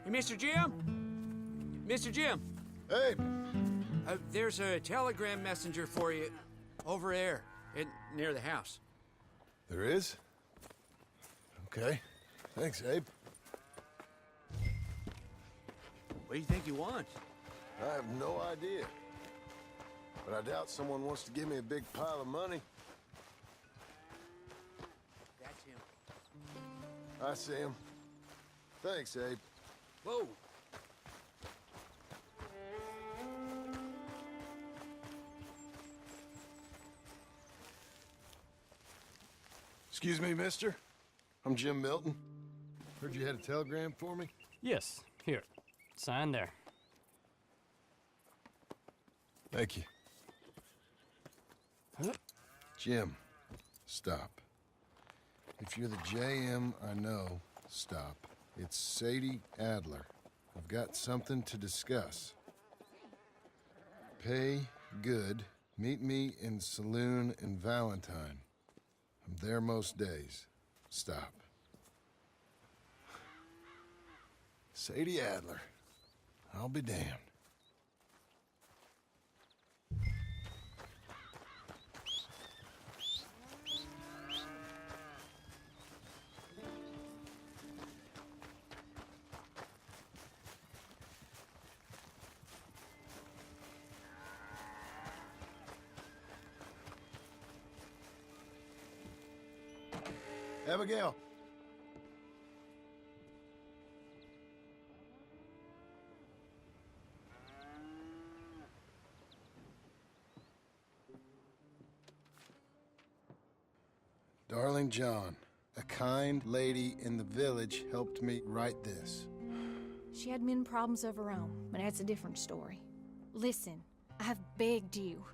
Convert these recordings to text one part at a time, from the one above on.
Hey, Mr. Jim? Mr. Jim, Hey, there's a telegram messenger for you over there, near the house. there is? Okay. Thanks, Abe. What do you think he wants? I have no idea. But I doubt someone wants to give me a big pile of money. That's him. I see him. Thanks, Abe. Whoa. Excuse me, mister. I'm Jim Milton. Heard you had a telegram for me? Yes, here. Sign there. Thank you. Huh? Jim, stop. If you're the JM I know, stop. It's Sadie Adler. I've got something to discuss. Pay good. Meet me in saloon in Valentine. I'm there most days. Stop. Sadie Adler. I'll be damned. Abigail. Darling John, a kind lady in the village helped me write this. She had men problems of her own, but that's a different story. Listen, I've begged you,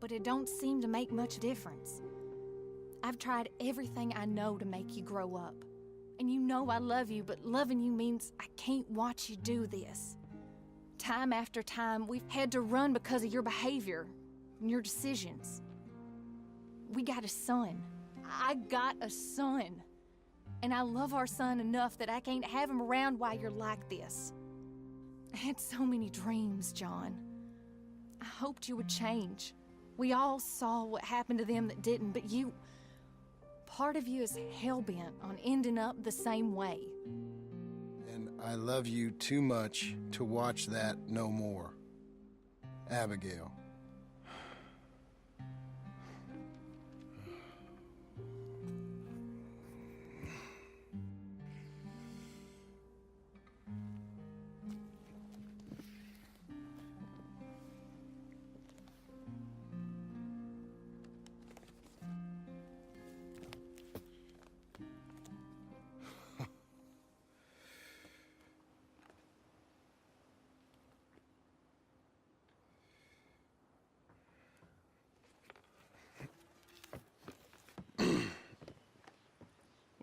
but it don't seem to make much difference. I've tried everything I know to make you grow up. And you know I love you, but loving you means I can't watch you do this. Time after time, we've had to run because of your behavior and your decisions. We got a son. I got a son. And I love our son enough that I can't have him around while you're like this. I had so many dreams, John. I hoped you would change. We all saw what happened to them that didn't, but you... Part of you is hell-bent on ending up the same way. And I love you too much to watch that no more. Abigail.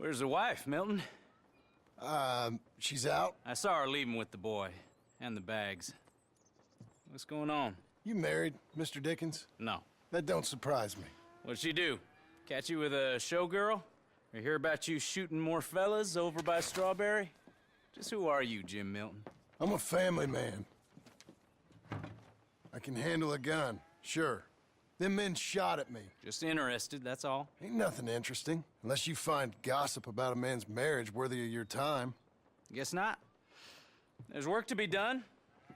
Where's the wife, Milton? She's out. I saw her leaving with the boy. And the bags. What's going on? You married, Mr. Dickens? No. That don't surprise me. What'd she do? Catch you with a showgirl? Or hear about you shooting more fellas over by Strawberry? Just who are you, Jim Milton? I'm a family man. I can handle a gun, sure. Them men shot at me. Just interested, that's all. Ain't nothing interesting, unless you find gossip about a man's marriage worthy of your time. Guess not. There's work to be done,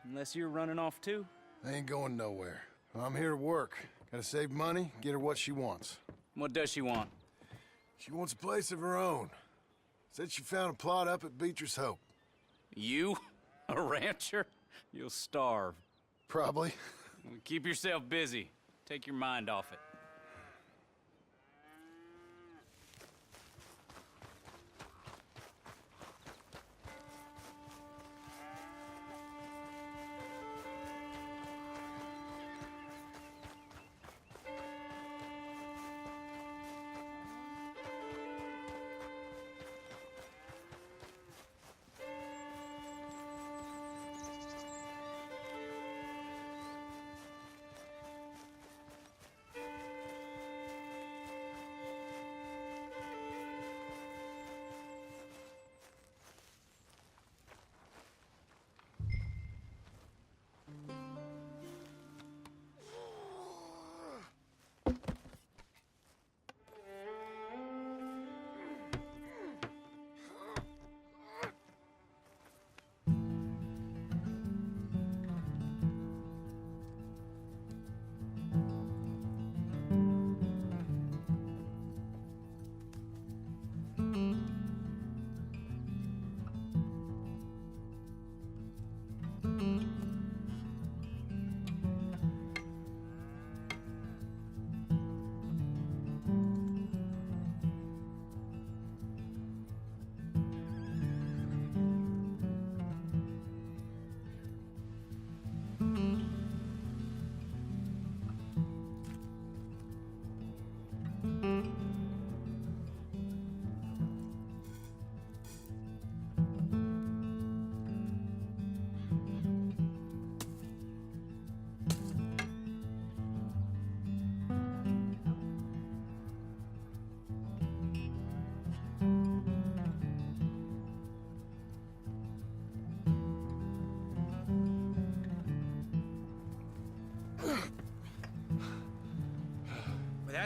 unless you're running off too. I ain't going nowhere. I'm here to work. Gotta save money, get her what she wants. What does she want? She wants a place of her own. Said she found a plot up at Beecher's Hope. You? A rancher? You'll starve. Probably. Keep yourself busy. Take your mind off it.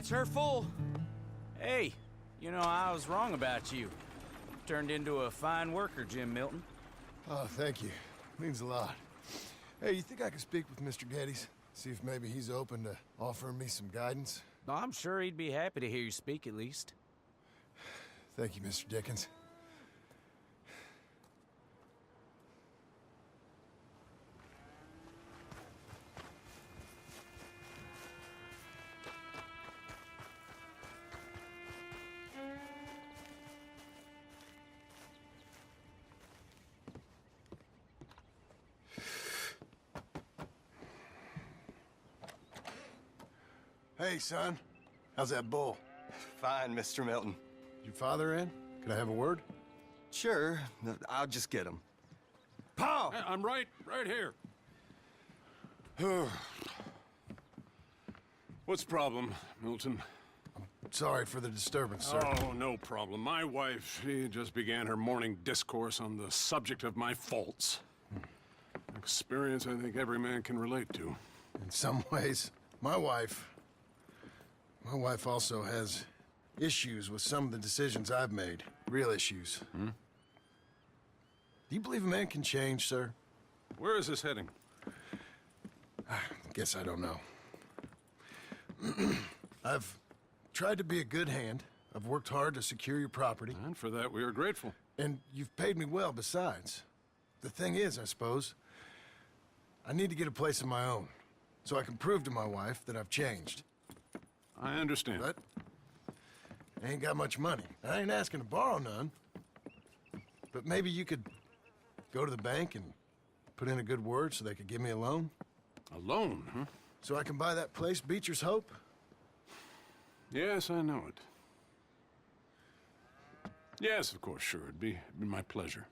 That's her full. Hey, you know, I was wrong about you. Turned into a fine worker, Jim Milton. Oh, thank you. Means a lot. Hey, you think I could speak with Mr. Geddes? See if maybe he's open to offering me some guidance? I'm sure he'd be happy to hear you speak, at least. Thank you, Mr. Dickens. Hey, son. How's that bull? Fine, Mr. Milton. Your father in? Can I have a word? Sure, I'll just get him. Paul! I'm right here. What's the problem, Milton? Sorry for the disturbance, sir. Oh, no problem. My wife, she just began her morning discourse on the subject of my faults. Experience I think every man can relate to. In some ways, my wife also has issues with some of the decisions I've made. Real issues. Do you believe a man can change, sir? Where is this heading? Guess I don't know. I've tried to be a good hand. I've worked hard to secure your property. And for that, we are grateful. And you've paid me well besides. The thing is, I suppose, I need to get a place of my own, so I can prove to my wife that I've changed. I understand. But I ain't got much money. I ain't asking to borrow none. But maybe you could go to the bank and put in a good word so they could give me a loan? A loan, huh? So I can buy that place, Beecher's Hope? Yes, I know it. Yes, of course, sure. It'd be my pleasure.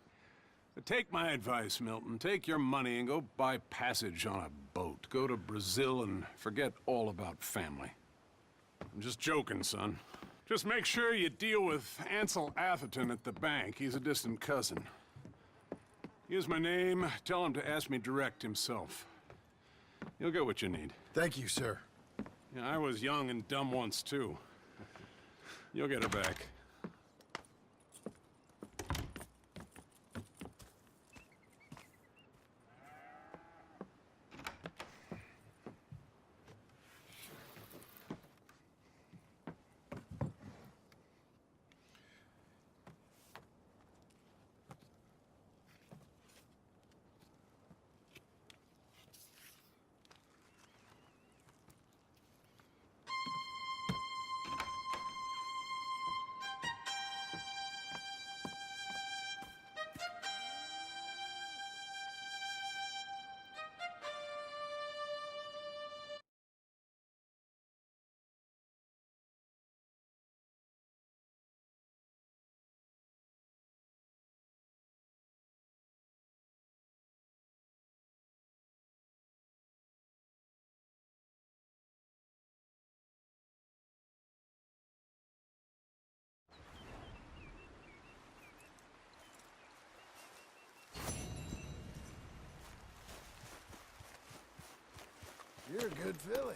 But take my advice, Milton. Take your money and go buy passage on a boat. Go to Brazil and forget all about family. I'm just joking, son. Just make sure you deal with Ansel Atherton at the bank. He's a distant cousin. Here's my name. Tell him to ask me direct himself. You'll get what you need. Thank you, sir. Yeah, I was young and dumb once, too. You'll get it back. You're a good filly.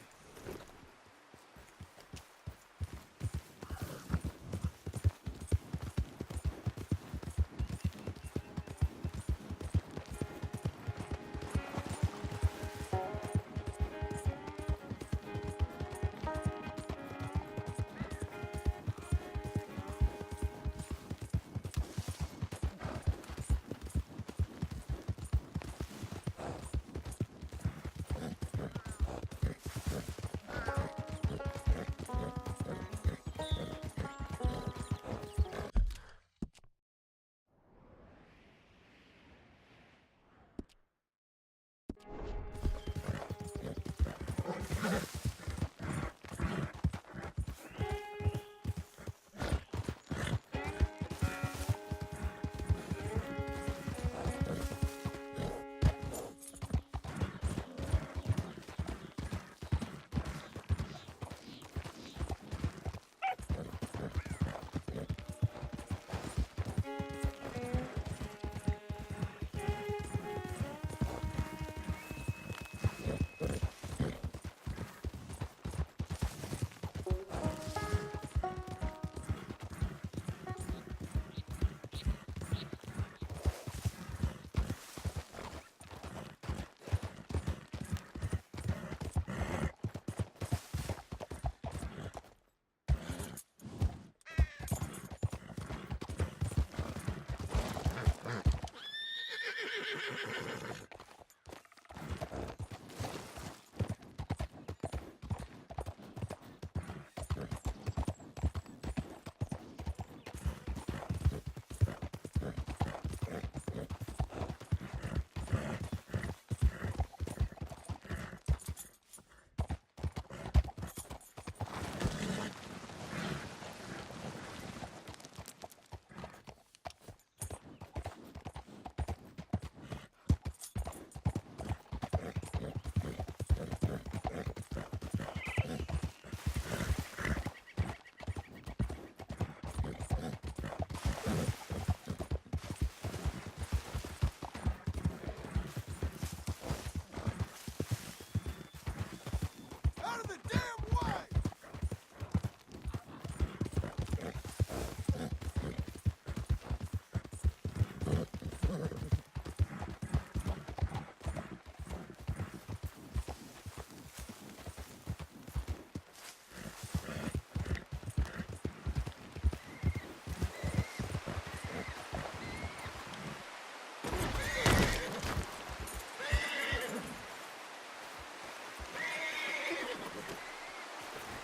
Out of the damn way!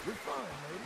You're fine, lady.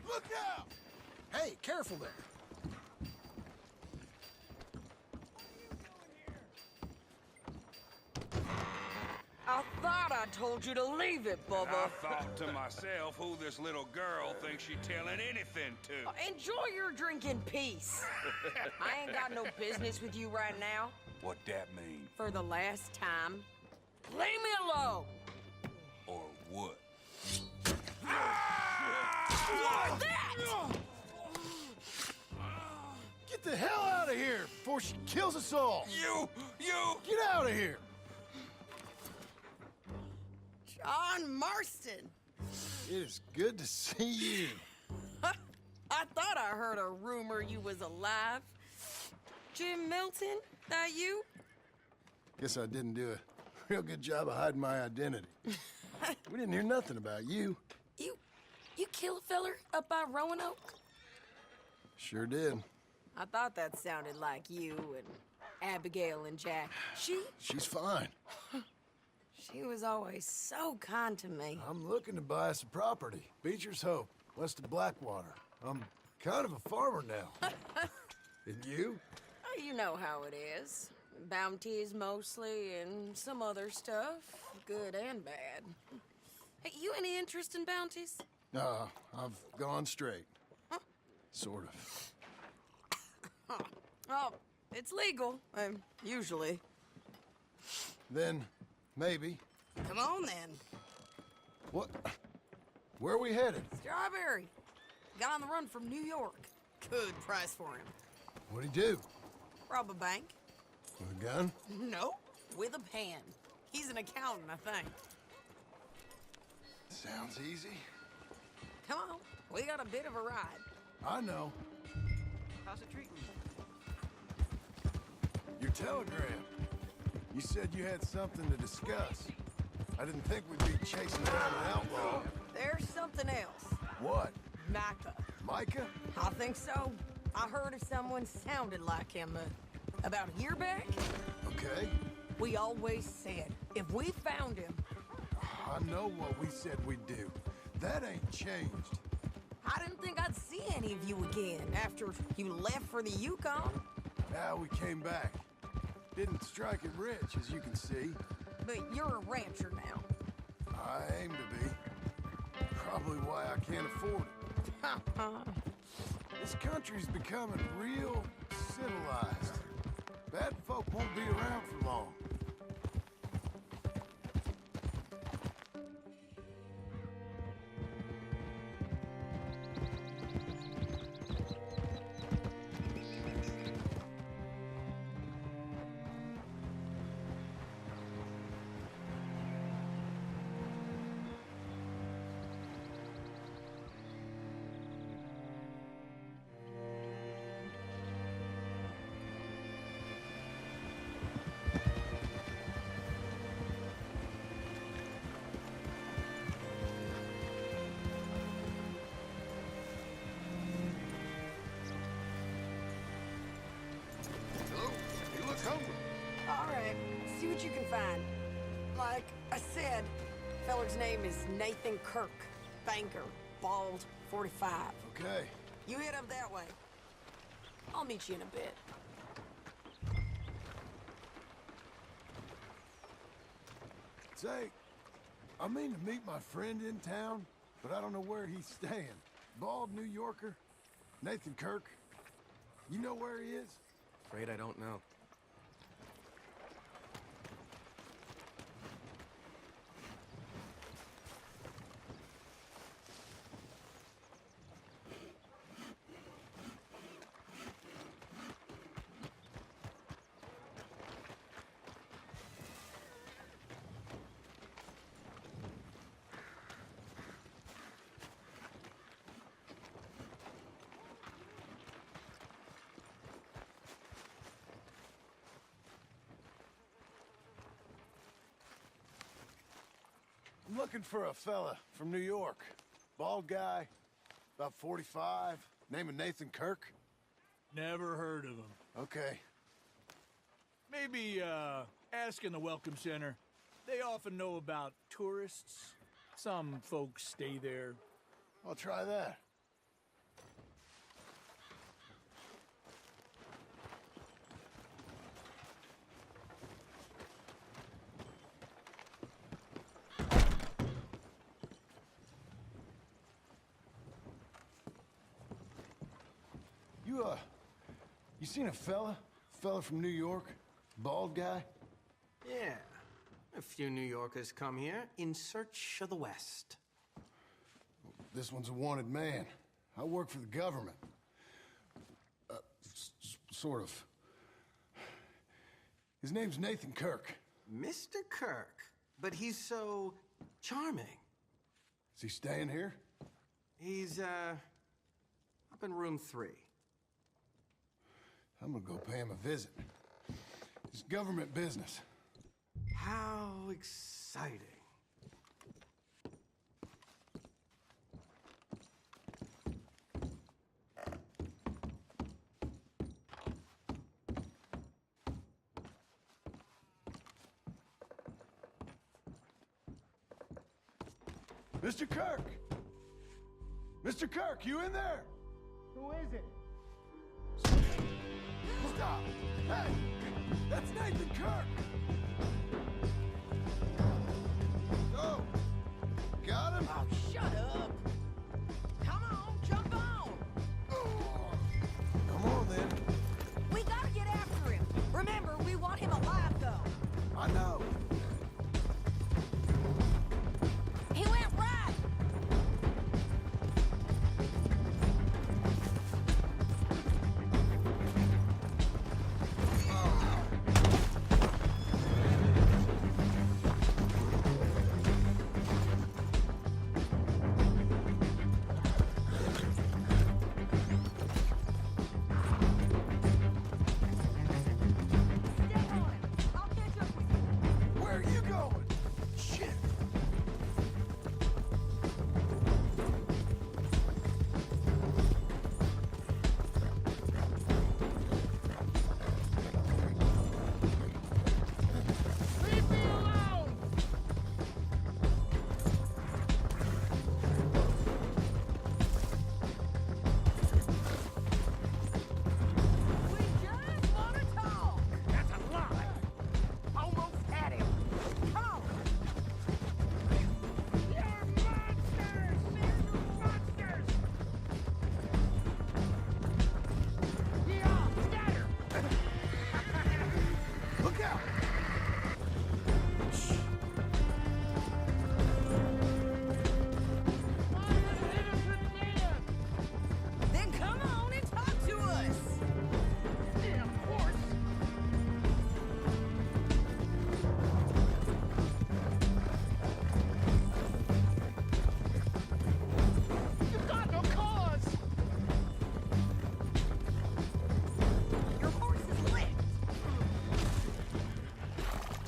Look out! Hey, careful there. I thought I told you to leave it, Bubba. I thought to myself who this little girl thinks she telling anything to. Enjoy your drink in peace. I ain't got no business with you right now. What that mean? For the last time, leave me alone. Or what? Like that! Get the hell out of here before she kills us all! You! Get out of here! John Marston. It is good to see you. I thought I heard a rumor you was alive. Jim Milton, that you? Guess I didn't do a real good job of hiding my identity. We didn't hear nothing about you. You kill a feller up by Roanoke? Sure did. I thought that sounded like you and Abigail and Jack. She's fine. She was always so kind to me. I'm looking to buy some property. Beecher's Hope, west of Blackwater. I'm kind of a farmer now. And you? Oh, you know how it is. Bounties mostly, and some other stuff, good and bad. Hey, you any interest in bounties? I've gone straight. Huh? Sort of. Oh, it's legal, usually. Then, maybe. Come on, then. What? Where are we headed? Strawberry. Got on the run from New York. Good price for him. What'd he do? Rob a bank? With a gun? Nope, with a pen. He's an accountant, I think. Sounds easy. Come on, we got a bit of a ride. I know. How's it treating Your telegram. You said you had something to discuss. I didn't think we'd be chasing down an outlaw. There's something else. What? Micah. Micah? I think so. I heard of someone sounded like him about a year back. Okay. We always said, if we found him... I know what we said we'd do. That ain't changed. I didn't think I'd see any of you again after you left for the Yukon. Now we came back. Didn't strike it rich, as you can see. But you're a rancher now. I aim to be. Probably why I can't afford it. This country's becoming real civilized. Bad folk won't be around for long. All right, see what you can find. Like I said, feller's name is Nathan Kirk. Banker, bald, 45. Okay. You head up that way. I'll meet you in a bit. Say, I mean to meet my friend in town, but I don't know where he's staying. Bald New Yorker, Nathan Kirk. You know where he is? Afraid I don't know. I'm looking for a fella from New York. Bald guy, about 45, name of Nathan Kirk. Never heard of him. Okay. Maybe, ask in the Welcome Center. They often know about tourists. Some folks stay there. I'll try that. You seen a fella? Fella from New York? Bald guy? Yeah. A few New Yorkers come here in search of the West. This one's a wanted man. I work for the government. Sort of. His name's Nathan Kirk. Mr. Kirk? But he's so charming. Is he staying here? He's, up in room 3. I'm gonna go pay him a visit. It's government business. How exciting. Mr. Kirk! Mr. Kirk, you in there? Who is it? Stop! Hey! That's Nathan Kirk! Oh! Got him? Oh, shut up! Come on, jump on! Come on, then. We gotta get after him. Remember, we want him alive, though. I know. He went right! Stay on him. I'll catch up with you. Where are you going? Shit! Leave me alone! We just want to talk. That's a lie. Almost had him. Come on. You're monsters! You're monsters! Yeah, scatter! Look out! Then come on and talk to us! Yeah, of course. You've got no cause! Your horse is licked.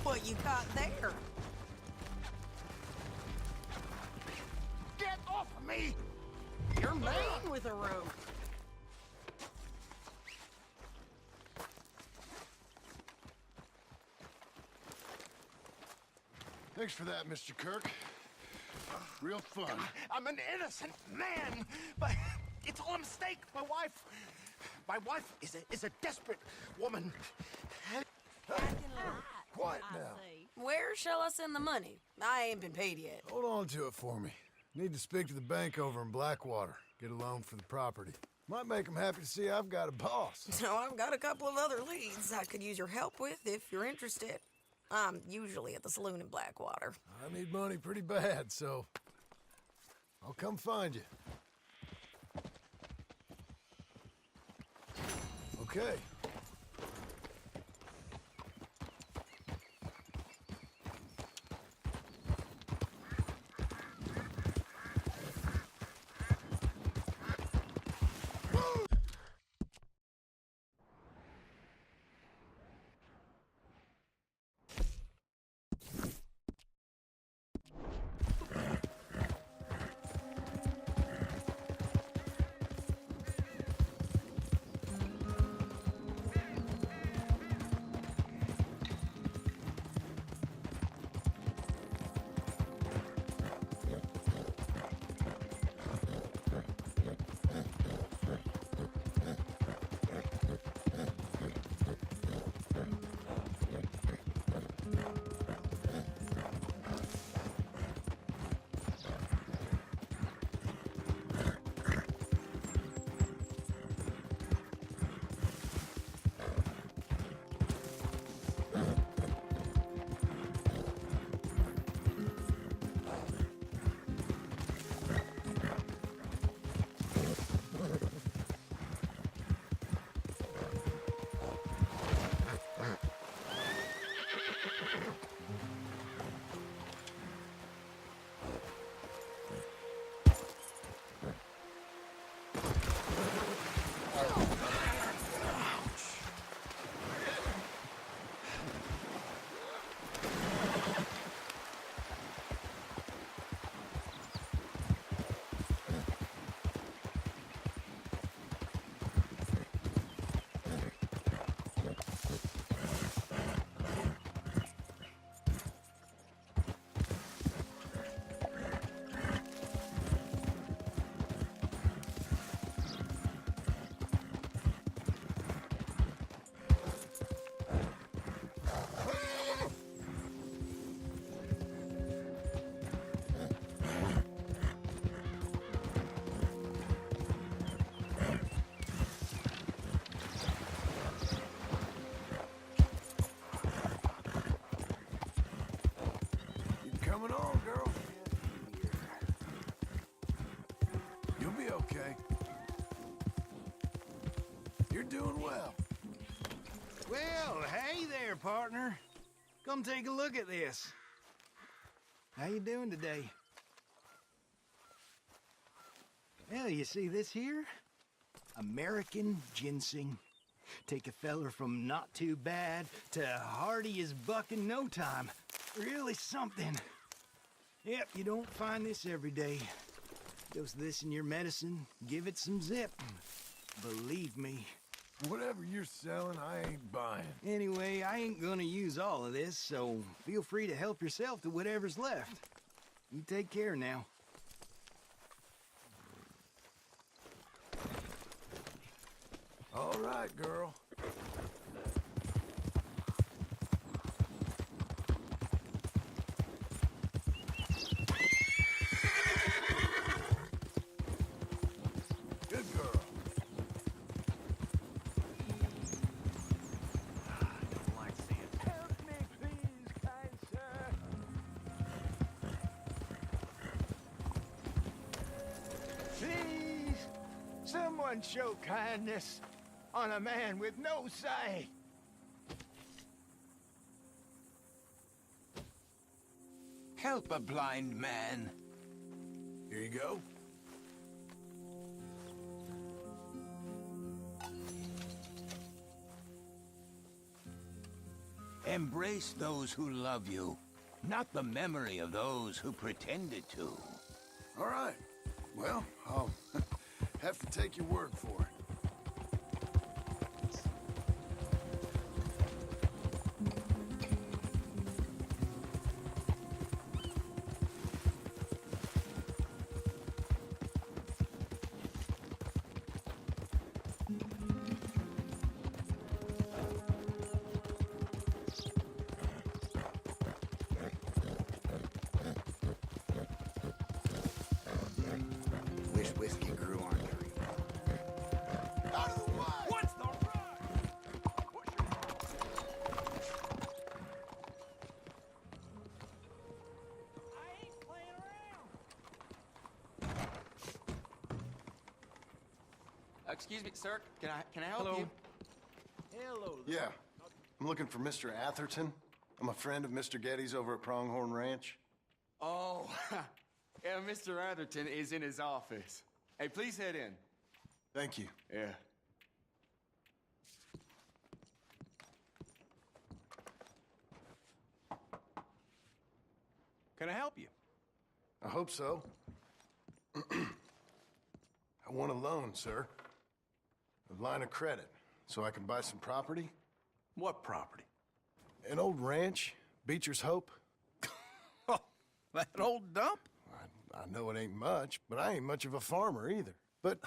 What you got there? Get off of me! You're mean with a rope. Thanks for that, Mr. Kirk. Real fun. I'm an innocent man, but it's all a mistake. My wife is a desperate woman. Quiet now. Where shall I send the money? I ain't been paid yet. Hold on to it for me. Need to speak to the bank over in Blackwater. Get a loan for the property. Might make them happy to see I've got a boss. So I've got a couple of other leads I could use your help with if you're interested. I'm usually at the saloon in Blackwater. I need money pretty bad, so I'll come find you. Okay. coming on, girl. You'll be okay. You're doing well. Well, hey there, partner. Come take a look at this. How you doing today? Well, you see this here? American ginseng. Take a feller from not too bad to hardy as buck in no time. Really something. Yep, you don't find this every day. Dose this in your medicine, give it some zip. Believe me. Whatever you're selling, I ain't buying. Anyway, I ain't gonna use all of this, so feel free to help yourself to whatever's left. You take care now. All right, girl. Good girl. Help me, please, kind sir. Please, someone show kindness on a man with no sight. Help a blind man. Here you go. Embrace those who love you, not the memory of those who pretended to. All right. Well, I'll have to take your word for it. Wish whiskey grew on tree. Out of the way! What's the rush? I ain't playing around. Excuse me, sir. Can I help Hello. you? Hello. Yeah. I'm looking for Mr. Atherton. I'm a friend of Mr. Getty's over at Pronghorn Ranch. Oh, yeah, Mr. Atherton is in his office. Hey, please head in. Thank you. Yeah. Can I help you? I hope so. I want a loan, sir. A line of credit, so I can buy some property. What property? An old ranch, Beecher's Hope. Oh, that old dump? I know it ain't much, but I ain't much of a farmer either. But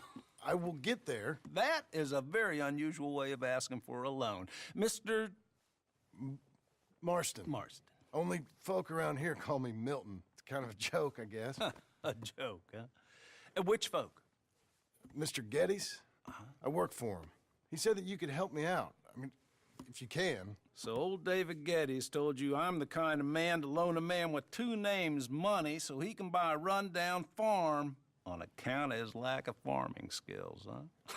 I will get there. That is a very unusual way of asking for a loan. Mr. Marston. Marston. Only folk around here call me Milton. It's kind of a joke, I guess. A joke, huh? And which folk? Mr. Getty's? I work for him. He said that you could help me out. I mean, if you can. So old David Geddes told you I'm the kind of man to loan a man with two names money so he can buy a rundown farm on account of his lack of farming skills, huh?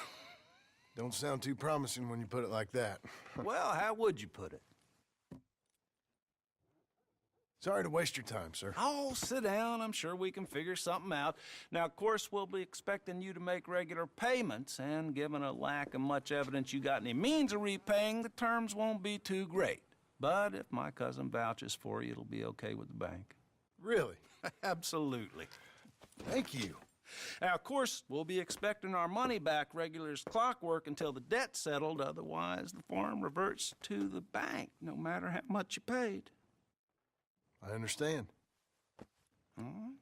Don't sound too promising when you put it like that. Well, how would you put it? Sorry to waste your time, sir. Oh, sit down. I'm sure we can figure something out. Now, of course, we'll be expecting you to make regular payments, and given a lack of much evidence you got any means of repaying, the terms won't be too great. But if my cousin vouches for you, it'll be okay with the bank. Really? Absolutely. Thank you. Now, of course, we'll be expecting our money back regular as clockwork until the debt's settled. Otherwise, the farm reverts to the bank, no matter how much you paid. I understand. All right.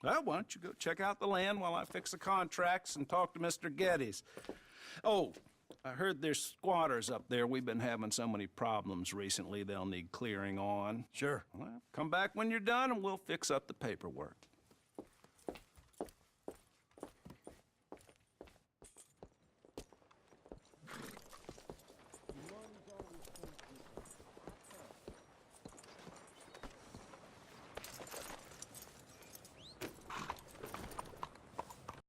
Well, why don't you go check out the land while I fix the contracts and talk to Mr. Geddes. Oh, I heard there's squatters up there. We've been having so many problems recently, they'll need clearing on. Sure. Well, come back when you're done and we'll fix up the paperwork.